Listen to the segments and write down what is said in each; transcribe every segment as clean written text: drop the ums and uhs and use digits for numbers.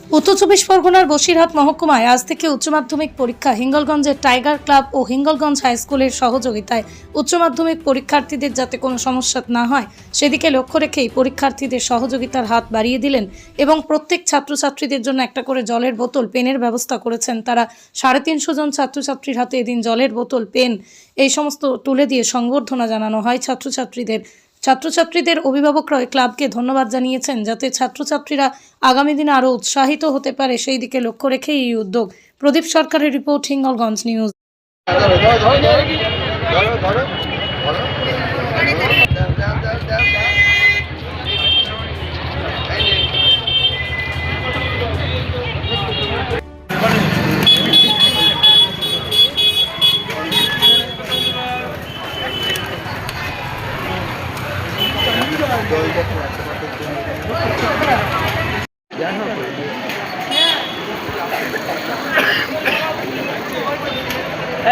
উত্তর চব্বিশ পরগনার বসিরহাট মহকুমায় আজ থেকে উচ্চ মাধ্যমিক পরীক্ষা। হিঙ্গলগঞ্জের টাইগার ক্লাব ও হিঙ্গলগঞ্জ হাই স্কুলের সহযোগিতায় উচ্চ মাধ্যমিক পরীক্ষার্থীদের যাতে কোনো সমস্যা না হয় সেদিকে লক্ষ্য রেখেই পরীক্ষার্থীদের সহযোগিতার হাত বাড়িয়ে দিলেন এবং প্রত্যেক ছাত্রছাত্রীদের জন্য একটা করে জলের বোতল, পেনের ব্যবস্থা করেছেন তারা। 350 জন ছাত্রছাত্রীর হাতে এদিন জলের বোতল, পেন এই সমস্ত তুলে দিয়ে সংবর্ধনা জানানো হয় ছাত্রছাত্রীদের অভিভাবকরা ক্লাবকে ধন্যবাদ জানিয়েছেন যাতে ছাত্রছাত্রীরা আগামী দিনে আরও উৎসাহিত হতে পারে সেই দিকে লক্ষ্য রেখে এই উদ্যোগ। প্রদীপ সরকারের রিপোর্ট, হিঙ্গলগঞ্জ নিউজ।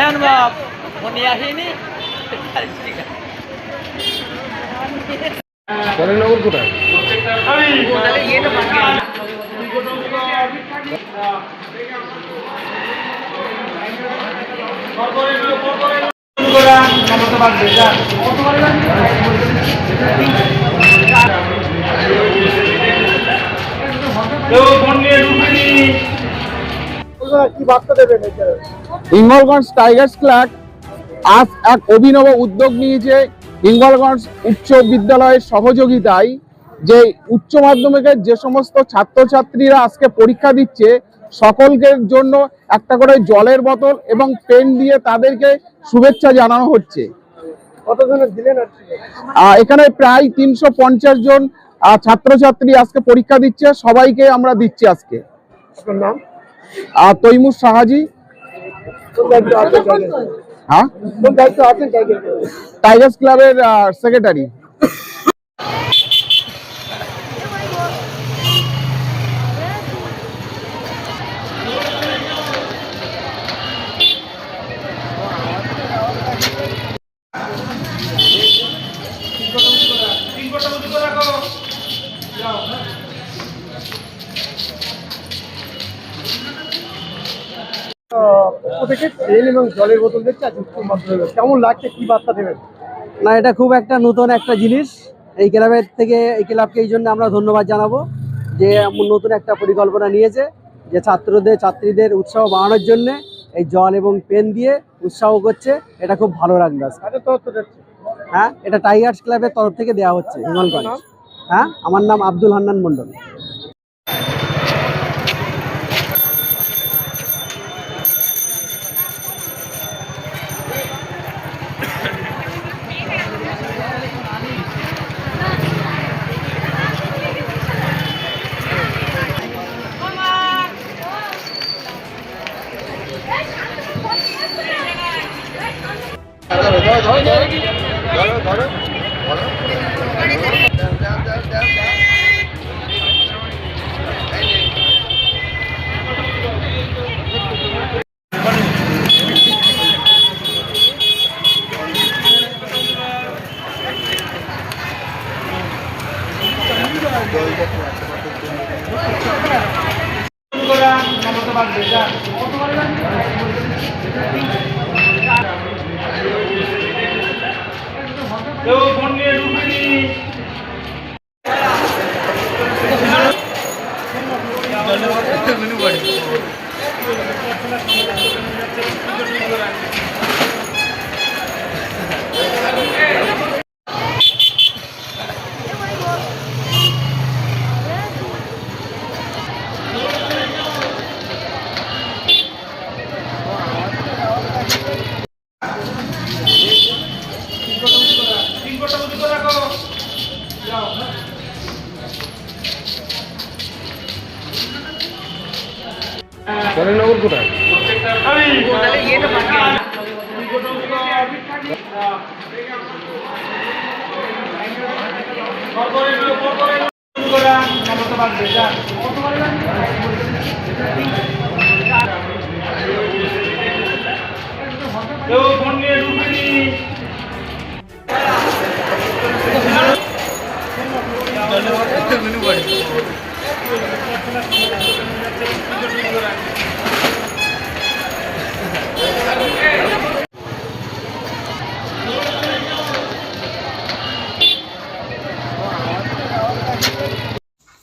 অনুভব মনে আসেনি নগর কোথায়? হিঙ্গলগঞ্জ টাইগার্স ক্লাব আজ এক অভিনব উদ্যোগ নিয়েছে হিঙ্গলগঞ্জ উচ্চ বিদ্যালয়ের সহযোগিতায়। যে উচ্চ মাধ্যমিকের যে সমস্ত ছাত্রছাত্রীরা আজকে পরীক্ষা দিচ্ছে সকলের জন্য একটা করে জলের বোতল এবং পেন দিয়ে তাদেরকে শুভেচ্ছা জানানো হচ্ছে। এখানে প্রায় 350 জন ছাত্রছাত্রী আজকে পরীক্ষা দিচ্ছে, সবাইকে আমরা দিচ্ছি আজকে। তৈমুর সাহাজি। হ্যাঁ, টাইগার্স ক্লাবের সেক্রেটারি। জলের বোতল দেখছে কেমন লাগছে, কি বার্তা দেবেন? না, এটা খুব একটা নতুন একটা জিনিস। এই ক্লাবের থেকে, এই ক্লাবকে এই জন্য আমরা ধন্যবাদ জানাবো যে নতুন একটা পরিকল্পনা নিয়েছে যে ছাত্রীদের উৎসাহ বাড়ানোর জন্য এই জল এবং পেন দিয়ে উৎসাহ করছে। এটা খুব ভালো লাগবে। হ্যাঁ, এটা টাইগার্স ক্লাবের তরফ থেকে দেওয়া হচ্ছে হিঙ্গলগঞ্জ। হ্যাঁ, আমার নাম আব্দুল হান্নান মন্ডল। নগর কোথায়? মেনু বাড়ি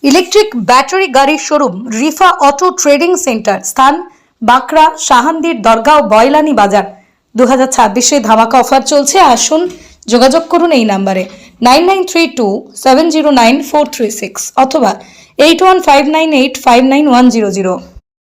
ইলেকট্রিক ব্যাটারি গাড়ির showroom Rifa auto trading centre, স্থান বাঁকড়া, শাহান্দির দরগাঁও, বয়লানি বাজার। 2026-এ ধামাকা অফার চলছে, আসুন যোগাযোগ করুন এই নাম্বারে 9932709436 অথবা 8159859100।